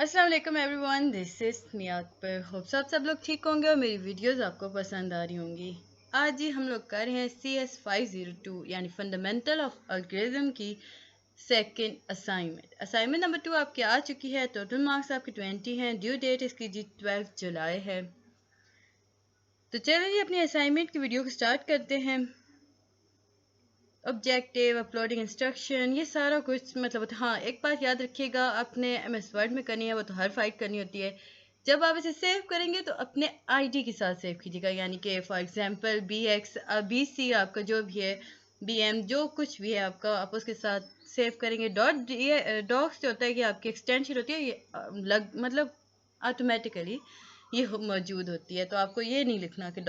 अस्सलाम वालेकुम everyone, this is Mia Akbar. Hope सब लोग ठीक होंगे और मेरी वीडियोस आपको पसंद आ रही होंगी। आज ही हम लोग कर रहे हैं CS 502 यानी फंडामेंटल ऑफ एल्गोरिथम की सेकंड असाइनमेंट नंबर 2 आपकी आ चुकी है। टोटल मार्क्स आपके 20 हैं। ड्यू डेट इसकी 12 जुलाई है। तो चलिए अपनी असाइनमेंट की वीडियो को स्टार्ट करते हैं। ऑब्जेक्टिव, अपलोडिंग इंस्ट्रक्शन, ये सारा कुछ मतलब हाँ, एक बात याद रखिएगा, आपने MS वर्ड में करनी है, वो तो हर फाइट करनी होती है। जब आप इसे सेव करेंगे तो अपने ID के साथ सेव कीजिएगा, यानी कि फॉर एग्जांपल BX BC आपका जो भी है, BM जो कुछ भी है आपका, आप उसके साथ सेव करेंगे। डॉक्स जो होता है कि आपकी एक्सटेंशन होती है, ये मतलब ऑटोमेटिकली ये मौजूद होती है, तो आपको ये नहीं लिखना कि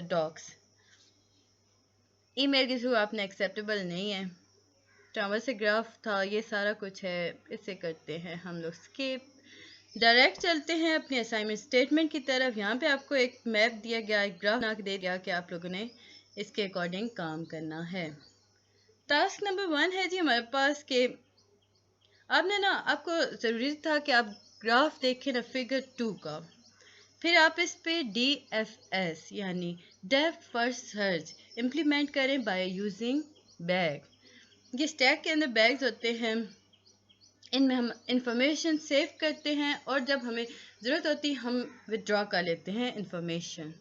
डॉक्स। ईमेल के थ्रू आपने एक्सेप्टेबल नहीं है। ट्रावल से ग्राफ था, ये सारा कुछ है, इसे करते हैं हम लोग स्किप। डायरेक्ट चलते हैं अपनी असाइनमेंट स्टेटमेंट की तरफ। यहाँ पे आपको एक मैप दिया गया, एक ग्राफ बना के दे दिया कि आप लोगों ने इसके अकॉर्डिंग काम करना है। टास्क नंबर 1 है जी हमारे पास के आपको ज़रूरी था कि आप ग्राफ देखें ना फिगर 2 का, फिर आप इस पे DFS यानी डेप्थ फर्स्ट सर्च इम्प्लीमेंट करें बाय यूजिंग बैग। ये स्टैक के अंदर बैग्स होते हैं, इनमें हम इंफॉर्मेशन सेव करते हैं और जब हमें ज़रूरत होती है हम विड्रॉ कर लेते हैं इंफॉर्मेशन।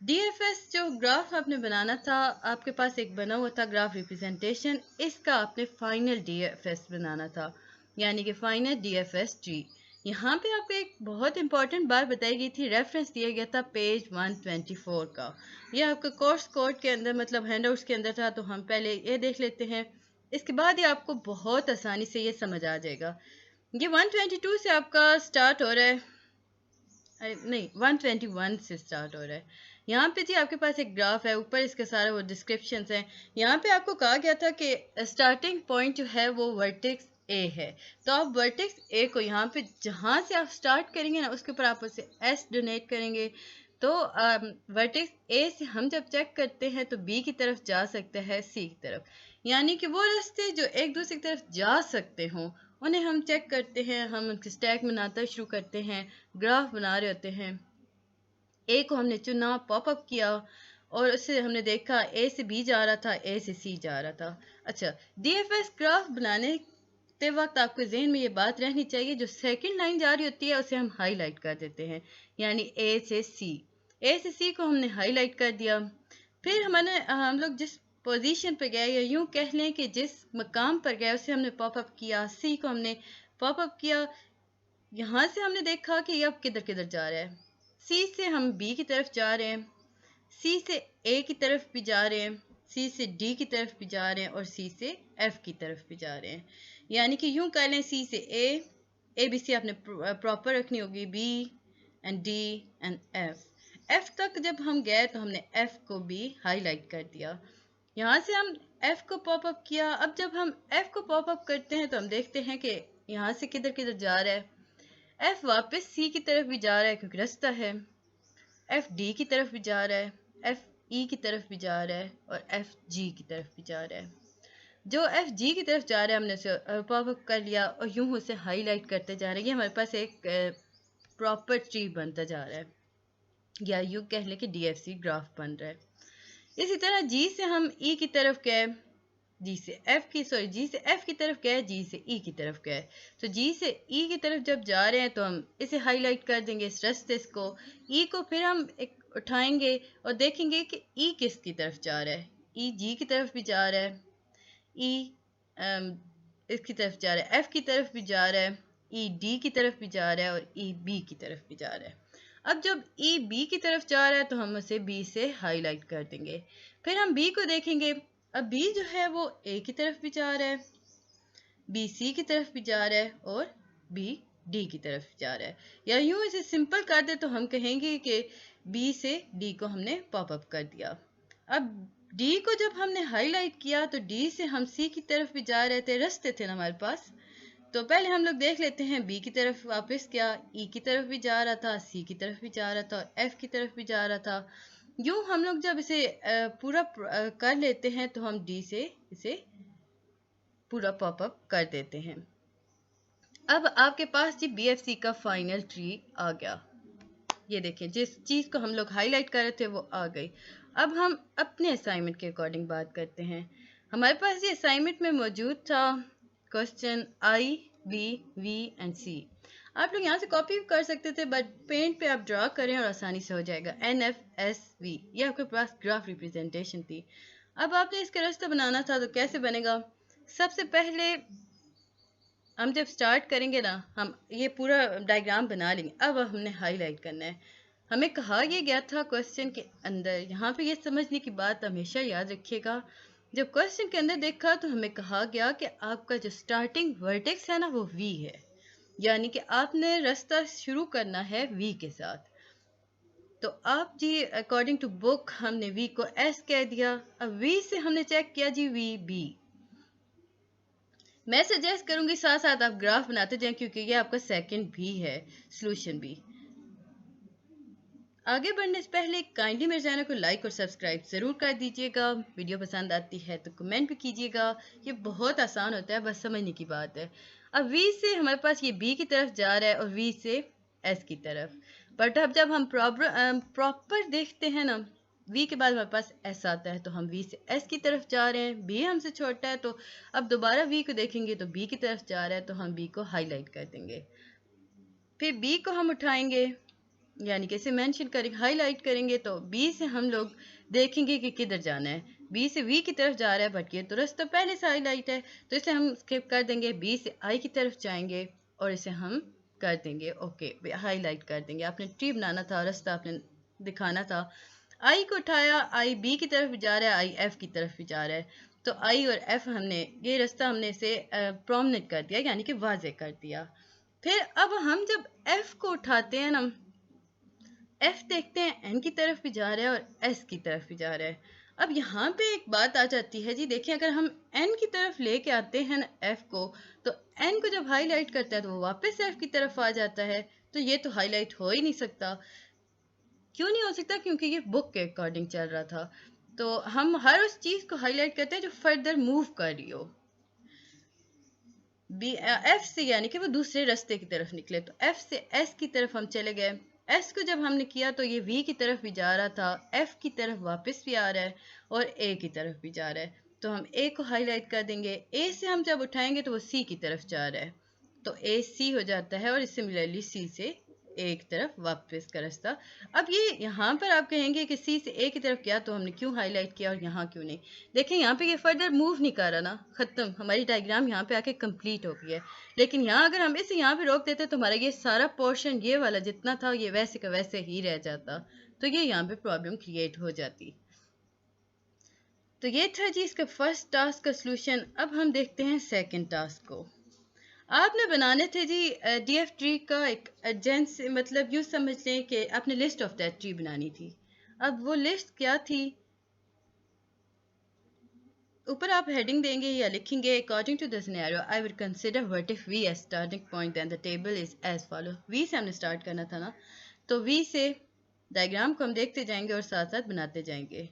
DFS जो ग्राफ आपने बनाना था, आपके पास एक बना हुआ था ग्राफ रिप्रेजेंटेशन, इसका आपने फाइनल DFS बनाना था, यानी कि फाइनल DFS ट्री। यहाँ पे आपको एक बहुत इंपॉर्टेंट बात बताई गई थी, रेफरेंस दिया गया था पेज 124 का। ये आपका कोर्स कोड के अंदर मतलब हैंडआउट्स के अंदर था, तो हम पहले ये देख लेते हैं, इसके बाद ये आपको बहुत आसानी से ये समझ आ जाएगा। ये 122 से आपका स्टार्ट हो रहा है, नहीं 121 से स्टार्ट हो रहा है। यहाँ पे जी आपके पास एक ग्राफ है, ऊपर इसके सारे वो डिस्क्रिप्शंस हैं। यहाँ पे आपको कहा गया था कि स्टार्टिंग पॉइंट जो है वो वर्टेक्स ए है, तो आप वर्टेक्स ए को यहाँ पे जहाँ से आप स्टार्ट करेंगे ना, उसके ऊपर आप उसे S डोनेट करेंगे। तो वर्टेक्स ए से हम जब चेक करते हैं तो B की तरफ जा सकता है C की तरफ, यानी कि वो रास्ते जो एक दूसरे की तरफ जा सकते हों उन्हें हम चेक करते हैं। हम उनके स्टैक बनाना शुरू करते हैं, ग्राफ बना रहे होते हैं। ए को हमने चुना, पॉपअप किया और उससे हमने देखा ए से बी जा रहा था, ए से सी जा रहा था। अच्छा, DFS ग्राफ बनाने ते वक्त आपके जहन में ये बात रहनी चाहिए, जो सेकंड लाइन जा रही होती है उसे हम हाईलाइट कर देते हैं, यानी ए से सी को हमने हाईलाइट कर दिया। फिर हम लोग जिस पोजीशन पे गए, या यूं कह लें कि जिस मकाम पर गए, उसे हमने पॉपअप किया, सी को हमने पॉपअप किया। यहाँ से हमने देखा कि ये अब किधर किधर जा रहा है। सी से हम बी की तरफ जा रहे हैं, सी से ए की तरफ भी जा रहे हैं, सी से डी की तरफ भी जा रहे हैं और सी से एफ की तरफ भी जा रहे हैं। यानी कि यूं कह लें, सी से ए बी सी आपने प्रॉपर रखनी होगी, B and D and F तक जब हम गए तो हमने एफ को भी हाईलाइट कर दिया। यहाँ से हम एफ को पॉपअप किया। अब जब हम एफ को पॉपअप करते हैं तो हम देखते हैं कि यहाँ से किधर किधर जा रहा है। एफ वापस सी की तरफ भी जा रहा है क्योंकि रास्ता है, एफ डी की तरफ भी जा रहा है, एफ ई की तरफ भी जा रहा है और एफ जी की तरफ भी जा रहा है। जो एफ जी की तरफ जा रहा है हमने उसे पॉपअप कर लिया और यूं उसे हाईलाइट करते जा रहे हैं। ये हमारे पास एक प्रॉपर ट्री बनता जा रहा है, या यूं कह लें कि DFC ग्राफ बन रहा है। इसी तरह जी से हम ई की तरफ गए, जी से एफ की तरफ गए, जी से ई की तरफ गए। तो जी से ई की तरफ जब जा रहे हैं तो हम इसे हाईलाइट कर देंगे, इस रास्ते को। ई को फिर हम एक उठाएंगे और देखेंगे कि ई किसकी तरफ जा रहा है। ई जी की तरफ भी जा रहा है, ई इसकी तरफ जा रहा है, एफ की तरफ भी जा रहा है, ई डी की तरफ भी जा रहा है और ई बी की तरफ भी जा रहा है। अब जब ई बी की तरफ जा रहा है तो हम उसे बी से हाईलाइट कर देंगे। फिर हम बी को देखेंगे, अब बी जो है वो ए की तरफ भी जा रहा है, बी सी की तरफ भी जा रहा है और बी डी की तरफ भी जा रहा है। या यूं इसे सिंपल कर दे तो हम कहेंगे कि बी से डी को हमने पॉपअप कर दिया। अब डी को जब हमने हाईलाइट किया तो डी से हम सी की तरफ भी जा रहे थे, रास्ते थे ना हमारे पास। तो पहले हम लोग देख लेते हैं, बी की तरफ वापस क्या, ई की तरफ भी जा रहा था, सी की तरफ भी जा रहा था और एफ की तरफ भी जा रहा था। यूं हम लोग जब इसे पूरा कर लेते हैं तो हम डी से इसे पूरा पॉपअप कर देते हैं। अब आपके पास जी BFC का फाइनल ट्री आ गया। ये देखें, जिस चीज़ को हम लोग हाईलाइट कर रहे थे वो आ गई। अब हम अपने असाइनमेंट के अकॉर्डिंग बात करते हैं। हमारे पास ये असाइनमेंट में मौजूद था question I, B, V and C। आप लोग यहाँ से कॉपी भी कर सकते थे, बट पेंट पे आप ड्रा करें और आसानी से हो जाएगा। NFSV ये आपके पास ग्राफ रिप्रेजेंटेशन थी। अब आपने इसका रास्ता बनाना था, तो कैसे बनेगा? सबसे पहले हम जब स्टार्ट करेंगे ना, हम ये पूरा डायग्राम बना लेंगे। अब हमने हाईलाइट करना है। हमें कहा यह गया था क्वेश्चन के अंदर, यहाँ पे ये समझने की बात हमेशा याद रखिएगा, जब क्वेश्चन के अंदर देखा तो हमें कहा गया कि आपका जो स्टार्टिंग वर्टेक्स है ना वो V है, यानी कि आपने रास्ता शुरू करना है V के साथ। तो आप जी अकॉर्डिंग टू बुक हमने V को S कह दिया। अब V से हमने चेक किया जी VB। मैं सजेस्ट करूंगी साथ साथ आप ग्राफ बनाते जाएं, क्योंकि ये आपका सेकंड भी है, सॉल्यूशन भी। आगे बढ़ने से पहले काइंडली मेरे चैनल को लाइक और सब्सक्राइब ज़रूर कर दीजिएगा। वीडियो पसंद आती है तो कमेंट भी कीजिएगा। ये बहुत आसान होता है, बस समझने की बात है। अब V से हमारे पास ये B की तरफ जा रहा है और V से S की तरफ। बट अब जब हम प्रॉपर देखते हैं ना, V के बाद हमारे पास S आता है, तो हम V से S की तरफ जा रहे हैं। B हमसे छोटा है, तो अब दोबारा V को देखेंगे तो B की तरफ जा रहा है, तो हम B को हाईलाइट कर देंगे। फिर B को हम उठाएंगे, यानी कि इसे मेंशन करेंगे, हाईलाइट करेंगे, तो B से हम लोग देखेंगे कि किधर जाना है। B से V की तरफ जा रहा है, बट ये तो रास्ता पहले से हाईलाइट है, तो इसे हम स्किप कर देंगे। B से I की तरफ जाएंगे और इसे हम कर देंगे ओके, हाईलाइट कर देंगे। आपने ट्री बनाना था, रास्ता आपने दिखाना था। I को उठाया, I B की तरफ भी जा रहा है, I F की तरफ भी जा रहा है, तो I और F हमने ये रास्ता हमने इसे प्रोमिनेंट कर दिया, यानी कि वाज़ेह कर दिया। फिर अब हम जब F को उठाते हैं ना, F देखते हैं N की तरफ भी जा रहा है और S की तरफ भी जा रहा है। अब यहाँ पे एक बात आ जाती है जी, देखिए अगर हम N की तरफ लेके आते हैं ना F को, तो N को जब हाईलाइट करता है तो वो वापस F की तरफ आ जाता है, तो ये तो हाईलाइट हो ही नहीं सकता। क्यों नहीं हो सकता? क्योंकि ये बुक के अकॉर्डिंग चल रहा था। तो हम हर उस चीज़ को हाईलाइट करते हैं जो फर्दर मूव कर रही हो। F से यानी कि वो दूसरे रास्ते की तरफ निकले, तो F से S की तरफ हम चले गए। S को जब हमने किया तो ये V की तरफ भी जा रहा था, F की तरफ वापस भी आ रहा है और A की तरफ भी जा रहा है, तो हम A को हाईलाइट कर देंगे। A से हम जब उठाएंगे तो वो C की तरफ जा रहा है, तो A C हो जाता है, और सिमिलरली C से A की तरफ वापस का रास्ता। अब ये यहाँ पर आप कहेंगे कि C से A की तरफ गया तो हमने क्यों हाईलाइट किया और यहाँ क्यों नहीं? देखें यहाँ पे ये फर्दर मूव नहीं कर रहा ना, ख़त्म, हमारी डायग्राम यहाँ पे आके कंप्लीट हो गई है। लेकिन यहाँ अगर हम इसे यहाँ पे रोक देते तो हमारा ये सारा पोर्शन, ये वाला जितना था, ये वैसे का वैसे ही रह जाता, तो ये यहाँ पे प्रॉब्लम क्रिएट हो जाती। तो ये था जी इसका फर्स्ट टास्क का सोल्यूशन। अब हम देखते हैं सेकेंड टास्क को। आपने बनाने थे जी DF ट्री का एक एजेंस, मतलब यूँ समझ लें कि आपने लिस्ट ऑफ दैट ट्री बनानी थी। अब वो लिस्ट क्या थी? ऊपर आप हेडिंग देंगे या लिखेंगे, according to the scenario I would consider what if V as starting point then the table is as follow. V से हमने स्टार्ट करना था ना, तो V से डायग्राम को हम देखते जाएंगे और साथ साथ बनाते जाएंगे।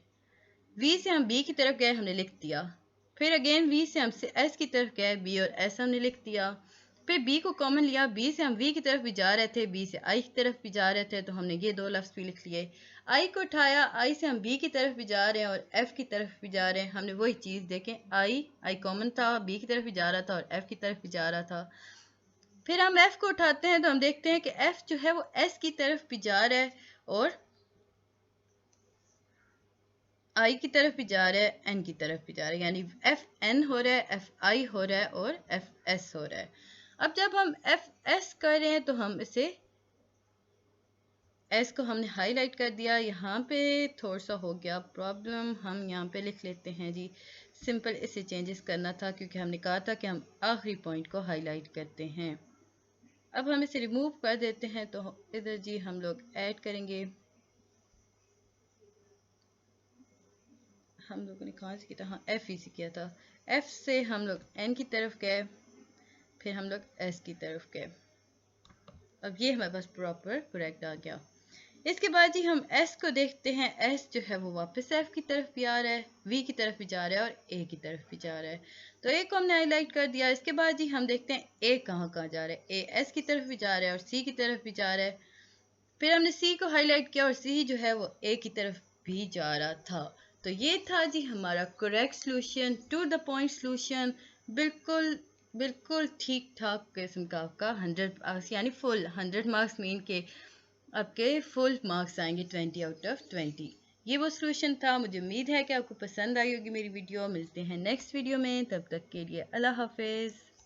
V से हम B की तरफ गए, हमने लिख दिया। फिर अगेन V से हम S की तरफ गए, B और S हमने लिख दिया। फिर B को कॉमन लिया, B से हम V की तरफ भी जा रहे थे, B से I की तरफ भी जा रहे थे, तो हमने ये दो लफ्ज़ भी लिख लिए। I को उठाया, I से हम B की तरफ भी जा रहे हैं और F की तरफ भी जा रहे हैं, हमने वही चीज़ देखें, I कॉमन था, B की तरफ भी जा रहा था और F की तरफ भी जा रहा था। फिर हम F को उठाते हैं तो हम देखते हैं कि F जो है वो S की तरफ भी जा रहा है और I की तरफ भी जा रहा है, N की तरफ भी जा रहा है, यानी FN हो रहा है, FI हो रहा है और FS हो रहा है। अब जब हम FS कर रहे हैं तो हम इसे S को हमने हाईलाइट कर दिया। यहाँ पे थोड़ा सा हो गया प्रॉब्लम, हम यहाँ पे लिख लेते हैं जी, सिंपल इसे चेंजेस करना था क्योंकि हमने कहा था कि हम आखिरी पॉइंट को हाईलाइट करते हैं। अब हम इसे रिमूव कर देते हैं, तो इधर जी हम लोग ऐड करेंगे। हम लोगों ने कहाँ से किया था? हाँ, F ही से किया था। F से हम लोग N की तरफ गए, फिर हम लोग S की तरफ गए। अब ये हमारे पास प्रॉपर करेक्ट आ गया। इसके बाद जी हम एस को देखते हैं। एस जो है वो वापस एफ की तरफ भी आ रहा है, वी की तरफ भी जा रहा है और ए की तरफ भी जा रहा है। तो ए को हमने हाईलाइट कर दिया। इसके बाद जी हम देखते हैं ए कहाँ कहाँ जा रहा है। ए एस की तरफ भी जा रहा है और सी की तरफ भी जा रहा है। फिर हमने सी को हाईलाइट किया और सी जो है वो ए की तरफ भी जा रहा था। तो ये था जी हमारा correct solution, to the point solution. बिल्कुल बिल्कुल ठीक ठाक किस्म का आपका 100 मार्क्स यानी फुल 100 मार्क्स मीन के आपके फुल मार्क्स आएंगे 20/20। ये वो सोल्यूशन था। मुझे उम्मीद है कि आपको पसंद आई होगी मेरी वीडियो। मिलते हैं नेक्स्ट वीडियो में, तब तक के लिए अल्लाह हाफिज़।